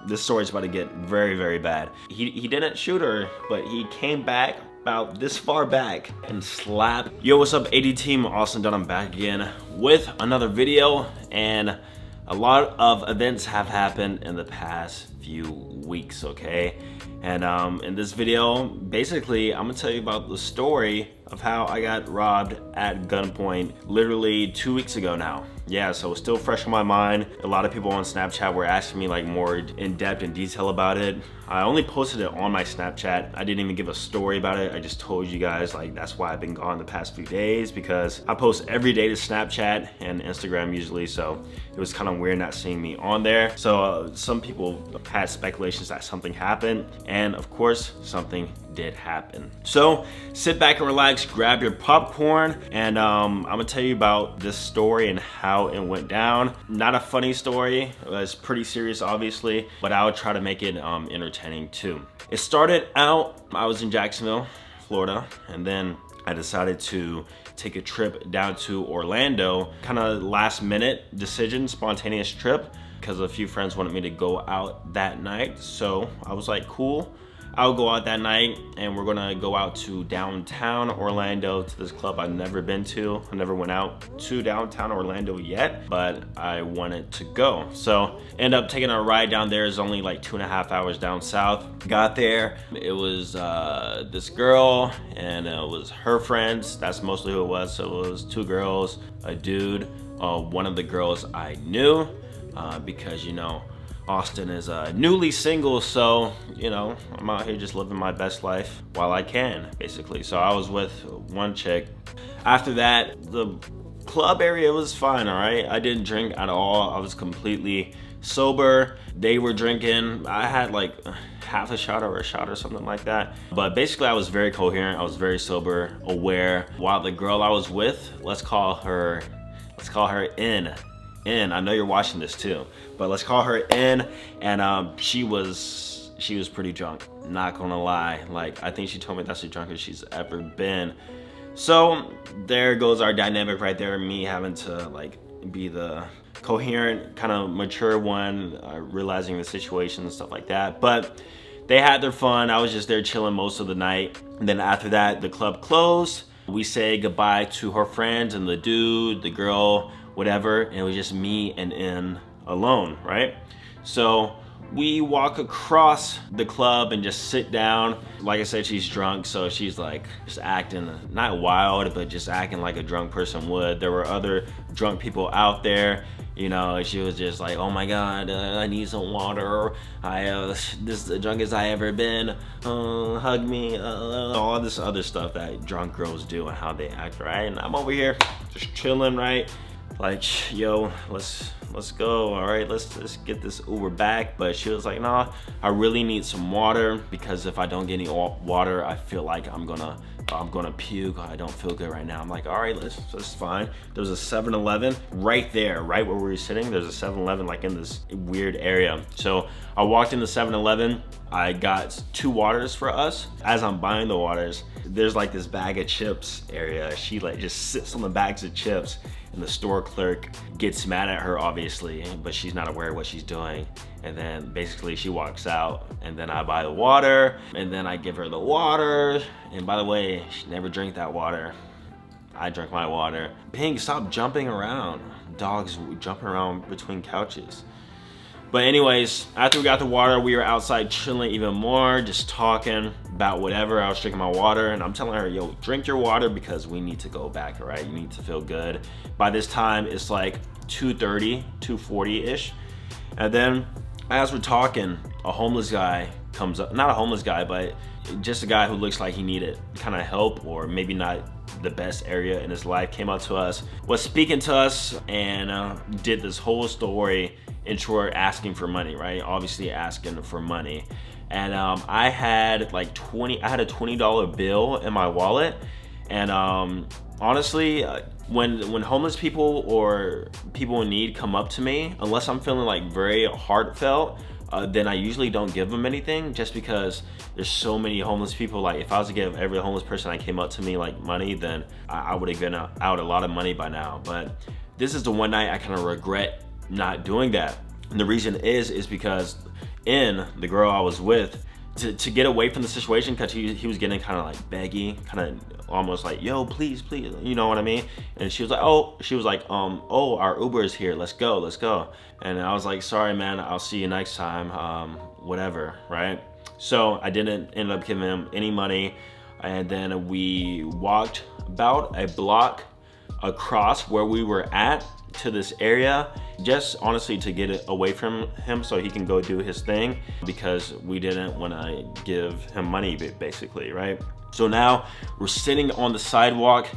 this story's about to get very, very bad. He didn't shoot her, but he came back about this far back and slapped. Yo, what's up, AD team? Austin Dunham back again with another video, and a lot of events have happened in the past few weeks, okay? And in this video, basically, I'm gonna tell you about the story of how I got robbed at gunpoint literally 2 weeks ago now. Yeah, so it's still fresh on my mind. A lot of people on Snapchat were asking me like more in depth and detail about it. I only posted it on my Snapchat. I didn't even give a story about it. I just told you guys like that's why I've been gone the past few days, because I post every day to Snapchat and Instagram usually, so it was kind of weird not seeing me on there. So some people had speculations that something happened, and of course something did happen. So sit back and relax, grab your popcorn, and I'm gonna tell you about this story and how it went down. Not a funny story, it was pretty serious obviously, but I'll try to make it entertaining too. It started out, I was in Jacksonville, Florida, and then I decided to take a trip down to Orlando, kind of last minute decision, spontaneous trip, because a few friends wanted me to go out that night. So I was like, cool, I'll go out that night, and we're gonna go out to downtown Orlando to this club I've never been to. I never went out to downtown Orlando yet, but I wanted to go. So end up taking a ride down there. It's only like 2.5 hours down south. Got there, it was this girl and it was her friends. That's mostly who it was. So it was 2 girls, a dude. One of the girls I knew because, you know, Austin is newly single, so, you know, I'm out here just living my best life while I can, basically. So I was with one chick. After that, the club area was fine, all right? I didn't drink at all. I was completely sober. They were drinking. I had like half a shot or something like that. But basically, I was very coherent. I was very sober, aware. While the girl I was with, let's call her N. I know you're watching this too, but let's call her N. And she was pretty drunk, not gonna lie. Like, I think she told me that's the drunkest she's ever been. So there goes our dynamic right there, me having to like be the coherent, kind of mature one, realizing the situation and stuff like that. But they had their fun. I was just there chilling most of the night. And then after that, the club closed. We say goodbye to her friends and the dude, the girl, whatever, and it was just me and N alone, right? So we walk across the club and just sit down. Like I said, she's drunk, so she's like just acting, not wild, but just acting like a drunk person would. There were other drunk people out there, you know. She was just like, oh my God, I need some water. This is the drunkest I ever been. Hug me, all this other stuff that drunk girls do and how they act, right? And I'm over here just chilling, right? Like, yo, let's go, all right, let's get this Uber back. But she was like, nah, I really need some water, because if I don't get any water, I feel like I'm gonna puke. I don't feel good right now. I'm like, all right, that's fine. There's a 7-Eleven right there, right where we were sitting. There's a 7-Eleven like in this weird area. So I walked in the 7-Eleven. I got 2 waters for us. As I'm buying the waters, there's like this bag of chips area. She like just sits on the bags of chips, and the store clerk gets mad at her, obviously, but she's not aware of what she's doing. And then basically she walks out, and then I buy the water, and then I give her the water. And by the way, she never drank that water. I drank my water. Pink, stop jumping around. Dogs jumping around between couches. But anyways, after we got the water, we were outside chilling even more, just talking about whatever. I was drinking my water, and I'm telling her, yo, drink your water because we need to go back, all right? You need to feel good. By this time, it's like 2:30, 2:40-ish. And then as we're talking, a homeless guy comes up. Not a homeless guy, but just a guy who looks like he needed kind of help, or maybe not the best area in his life, came up to us, was speaking to us, and did this whole story in short, asking for money, right? Obviously asking for money. And I had like I had a $20 bill in my wallet. And honestly, when homeless people or people in need come up to me, unless I'm feeling like very heartfelt, then I usually don't give them anything, just because there's so many homeless people. Like, if I was to give every homeless person that came up to me like money, then I would have given out a lot of money by now. But this is the one night I kind of regret not doing that. And the reason is because in the girl I was with to get away from the situation, because he was getting kind of like beggy, kind of almost like, yo, please, please, you know what I mean? And she was like, oh, our Uber is here, let's go. And I was like, sorry man, I'll see you next time, whatever, right? So I didn't end up giving him any money, and then we walked about a block across where we were at to this area, just honestly to get it away from him so he can go do his thing, because we didn't want to give him money basically, right? So now we're sitting on the sidewalk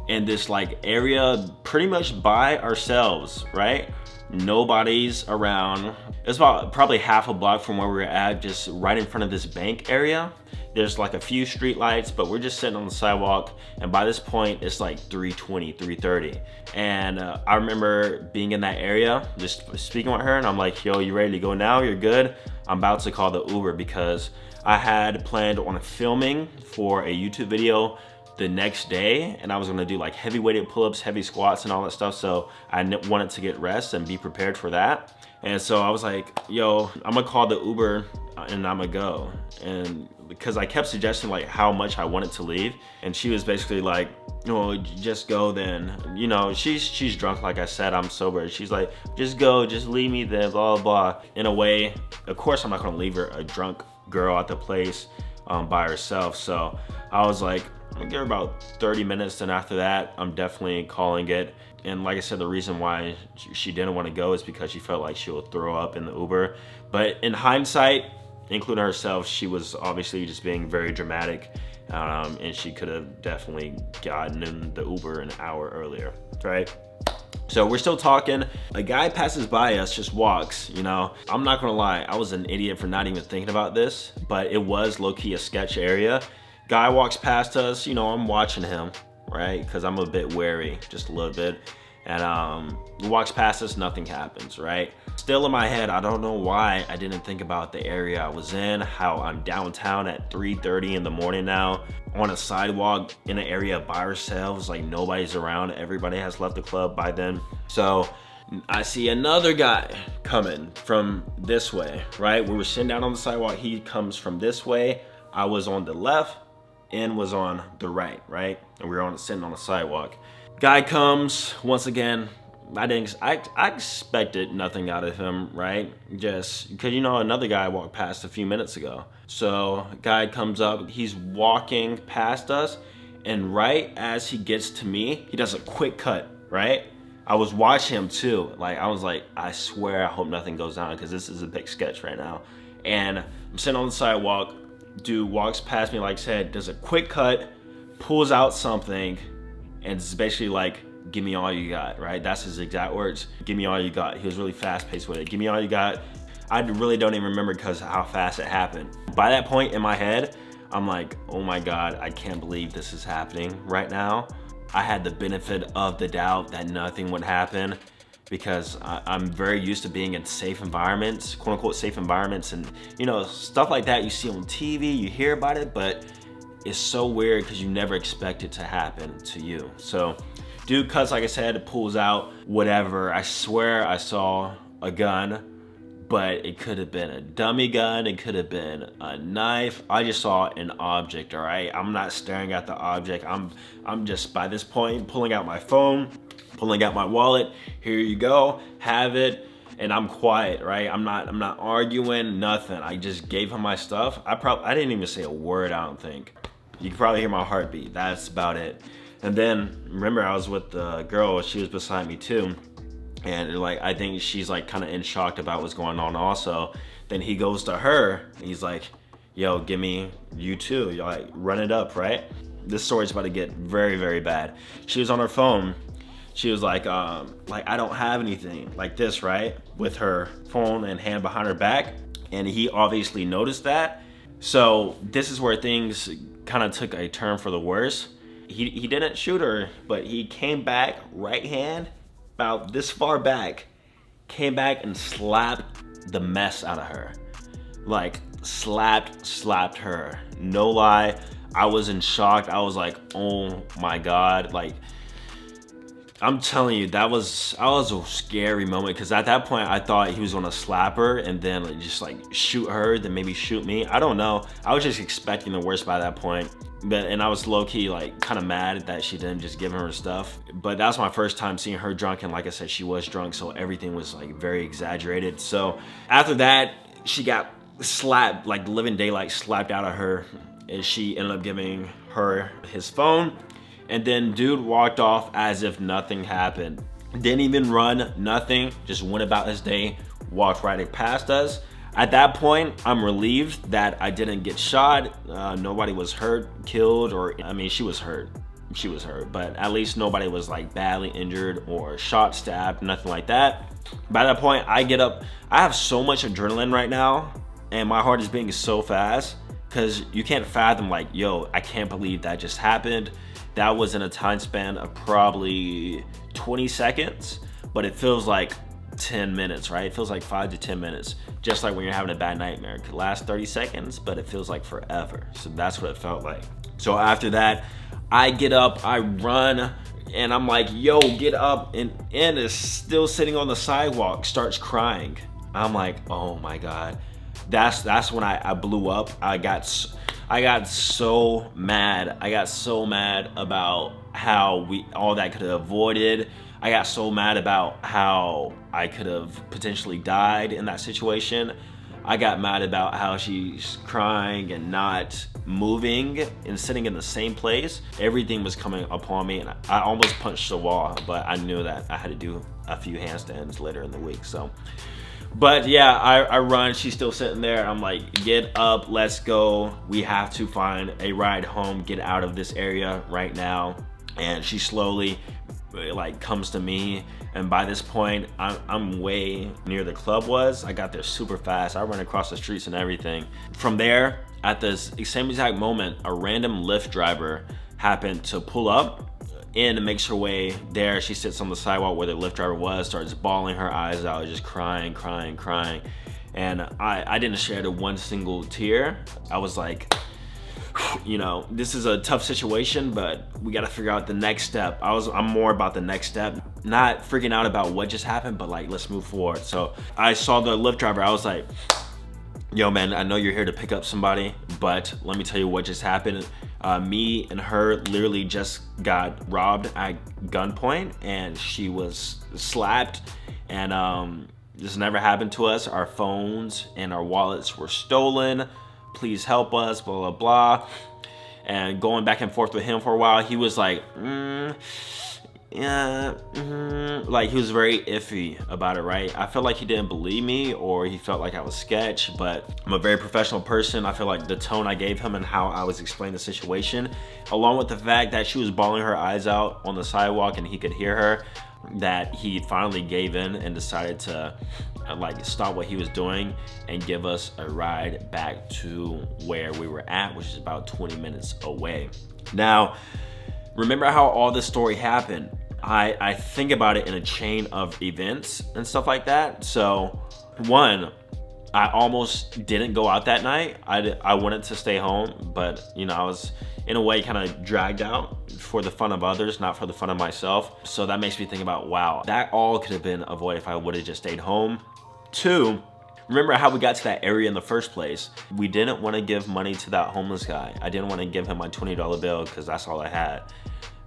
in this like area pretty much by ourselves, right? Nobody's around. It's about probably half a block from where we were at, just right in front of this bank area. There's like a few street lights, but we're just sitting on the sidewalk, and by this point it's like 3:20, 3:30. And I remember being in that area, just speaking with her, and I'm like, yo, you ready to go now? You're good? I'm about to call the Uber, because I had planned on filming for a YouTube video the next day, and I was gonna do like heavy weighted pull-ups, heavy squats and all that stuff, so I wanted to get rest and be prepared for that. And so I was like, yo, I'm gonna call the Uber and I'm gonna go. And because I kept suggesting like how much I wanted to leave, and she was basically like, no, just go then. You know, she's drunk, like I said, I'm sober. She's like, just go, just leave me then, blah, blah. In a way, of course I'm not gonna leave her, a drunk girl at the place by herself. So I was like, I'm gonna give her about 30 minutes, and after that, I'm definitely calling it. And like I said, the reason why she didn't want to go is because she felt like she would throw up in the Uber. But in hindsight, including herself, she was obviously just being very dramatic, and she could have definitely gotten in the Uber an hour earlier, right? So we're still talking. A guy passes by us, just walks, you know. I'm not gonna lie, I was an idiot for not even thinking about this, but it was low-key a sketch area. Guy walks past us, you know, I'm watching him, right? Because I'm a bit wary, just a little bit. And he walks past us, nothing happens, right? Still in my head, I don't know why I didn't think about the area I was in, how I'm downtown at 3:30 in the morning now, on a sidewalk in an area by ourselves, like nobody's around, everybody has left the club by then. So I see another guy coming from this way, right? We were sitting down on the sidewalk, he comes from this way, I was on the left, and was on the right, right? And we were sitting on the sidewalk. Guy comes, once again, I expected nothing out of him, right? Just because, you know, another guy walked past a few minutes ago. So guy comes up, he's walking past us, and right as he gets to me, he does a quick cut, right? I was watching him too. Like, I was like, I swear I hope nothing goes down, because this is a big sketch right now. And I'm sitting on the sidewalk, dude walks past me, like I said, does a quick cut, pulls out something, and it's basically like, give me all you got, right? That's his exact words. Give me all you got. He was really fast paced with it. Give me all you got. I really don't even remember because how fast it happened. By that point in my head, I'm like, oh my God, I can't believe this is happening right now. I had the benefit of the doubt that nothing would happen, because I'm very used to being in safe environments, quote unquote safe environments, and you know, stuff like that you see on TV, you hear about it, but it's so weird because you never expect it to happen to you. So dude cuts, like I said, pulls out whatever. I swear I saw a gun, but it could have been a dummy gun, it could have been a knife. I just saw an object, all right? I'm not staring at the object. I'm just, by this point, pulling out my phone, pulling out my wallet. Here you go, have it. And I'm quiet, right? I'm not arguing, nothing. I just gave him my stuff. I didn't even say a word, I don't think. You can probably hear my heartbeat. That's about it. And then, remember, I was with the girl, she was beside me too. And like, I think she's like kind of in shock about what's going on also. Then he goes to her, and he's like, yo, give me you too. You're like, run it up, right? This story's about to get very, very bad. She was on her phone. She was like, I don't have anything, like this, right? With her phone and hand behind her back. And he obviously noticed that. So this is where things kind of took a turn for the worse. He didn't shoot her, but he came back, right hand, about this far back, came back and slapped the mess out of her. Like, slapped her. No lie, I was in shock. I was like, oh my God. Like, I'm telling you, that was a scary moment, because at that point I thought he was gonna slap her and then like, just like shoot her, then maybe shoot me. I don't know. I was just expecting the worst by that point. And I was low-key like kind of mad that she didn't just give him her stuff. But that was my first time seeing her drunk, and like I said, she was drunk, so everything was like very exaggerated. So after that, she got slapped, like living daylight slapped out of her, and she ended up giving her his phone. And then dude walked off as if nothing happened. Didn't even run, nothing, just went about his day, walked right past us. At that point, I'm relieved that I didn't get shot. Nobody was hurt, killed, or I mean, she was hurt, but at least nobody was like badly injured or shot, stabbed, nothing like that. By that point, I get up. I have so much adrenaline right now, and my heart is beating so fast, because you can't fathom like, yo, I can't believe that just happened. That was in a time span of probably 20 seconds, but it feels like 10 minutes, right? It feels like 5 to 10 minutes, just like when you're having a bad nightmare. It could last 30 seconds, but it feels like forever. So that's what it felt like. So after that, I get up, I run, and I'm like, yo, get up, and N is still sitting on the sidewalk, starts crying. I'm like, oh my God. That's when I blew up. I got so mad. I got so mad about how all that could have avoided. I got so mad about how I could have potentially died in that situation. I got mad about how she's crying and not moving and sitting in the same place. Everything was coming upon me, and I almost punched the wall, but I knew that I had to do a few handstands later in the week. So, but yeah, I run, she's still sitting there. I'm like, get up, let's go. We have to find a ride home, get out of this area right now. And she slowly like comes to me, and by this point I'm way near the club was. I got there super fast. I ran across the streets and everything. From there, at this same exact moment, a random Lyft driver happened to pull up and makes her way there. She sits on the sidewalk where the Lyft driver was, starts bawling her eyes out, just crying. And I didn't shed one single tear. I was like, you know, this is a tough situation, but we got to figure out the next step. I'm more about the next step, not freaking out about what just happened, but like, let's move forward. So I saw the Lyft driver. I was like, yo man, I know you're here to pick up somebody, but let me tell you what just happened. Me and her literally just got robbed at gunpoint, and she was slapped, and this never happened to us. Our phones and our wallets were stolen. Please help us, blah, blah, blah. And going back and forth with him for a while, he was like, like he was very iffy about it, right? I felt like he didn't believe me, or he felt like I was sketch, but I'm a very professional person. I feel like the tone I gave him and how I was explaining the situation, along with the fact that she was bawling her eyes out on the sidewalk and he could hear her, that he finally gave in and decided to like stop what he was doing and give us a ride back to where we were at, which is about 20 minutes away. Now, remember how all this story happened? I think about it in a chain of events and stuff like that. So one, I almost didn't go out that night. I wanted to stay home, but you know, I was in a way kind of dragged out for the fun of others, not for the fun of myself. So that makes me think about, wow, that all could have been avoided if I would have just stayed home. Two, remember how we got to that area in the first place? We didn't want to give money to that homeless guy. I didn't want to give him my $20 bill because that's all I had,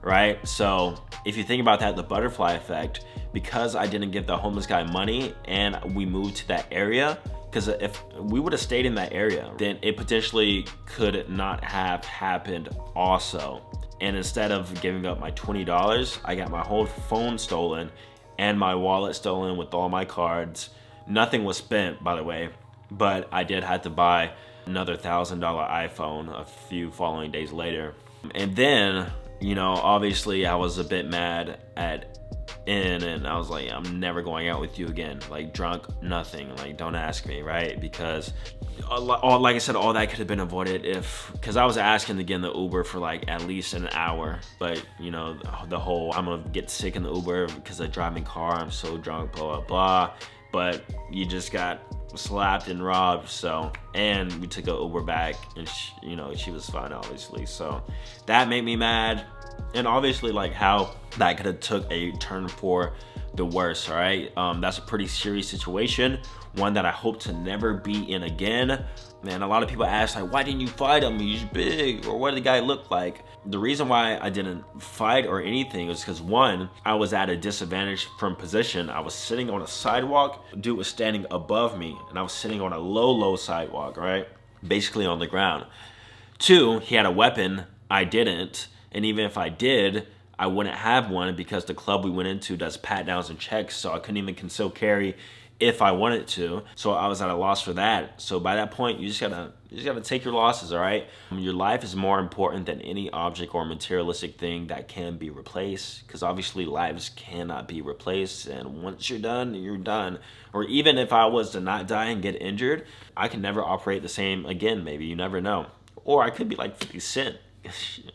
right? So if you think about that, the butterfly effect, because I didn't give the homeless guy money and we moved to that area, because if we would have stayed in that area, then it potentially could not have happened also. And instead of giving up my $20, I got my whole phone stolen and my wallet stolen with all my cards. Nothing was spent, by the way, but I did have to buy another $1,000 iPhone a few following days later. And then, you know, obviously I was a bit mad at N, and I was like, I'm never going out with you again. Like, drunk, nothing. Like, don't ask me, right? Because like I said, all that could have been avoided because I was asking to get in the Uber for like at least an hour. But you know, the whole I'm gonna get sick in the Uber because I drive my car, I'm so drunk, blah, blah, blah. but you just got slapped and robbed. So, and we took an Uber back, and she was fine, obviously. So that made me mad, and obviously like how that could have took a turn for the worse. All right, that's a pretty serious situation, one that I hope to never be in again. Man, a lot of people ask, like, why didn't you fight him? He's big. Or what did the guy look like? The reason why I didn't fight or anything was because, one, I was at a disadvantage from position. I was sitting on a sidewalk. Dude was standing above me, and I was sitting on a low sidewalk, right? Basically on the ground. Two, he had a weapon. I didn't. And even if I did, I wouldn't have one because the club we went into does pat downs and checks, so I couldn't even conceal carry if I wanted to. So I was at a loss for that. So by that point, you just gotta take your losses, all right? Your life is more important than any object or materialistic thing that can be replaced, because obviously lives cannot be replaced, and once you're done, you're done. Or even if I was to not die and get injured, I can never operate the same again, maybe, you never know. Or I could be like 50 Cent,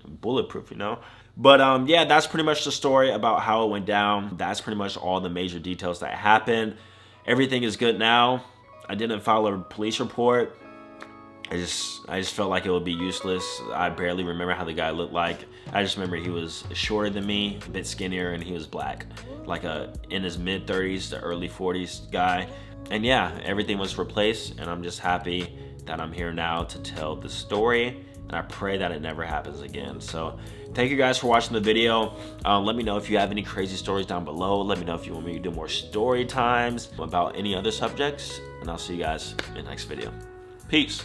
bulletproof, you know? But yeah, that's pretty much the story about how it went down. That's pretty much all the major details that happened. Everything is good now. I didn't file a police report. I just felt like it would be useless. I barely remember how the guy looked like. I just remember he was shorter than me, a bit skinnier, and he was black. Like in his mid-30s to early 40s guy. And yeah, everything was replaced, and I'm just happy that I'm here now to tell the story. And I pray that it never happens again. So thank you guys for watching the video. Let me know if you have any crazy stories down below. Let me know if you want me to do more story times about any other subjects. And I'll see you guys in the next video. Peace.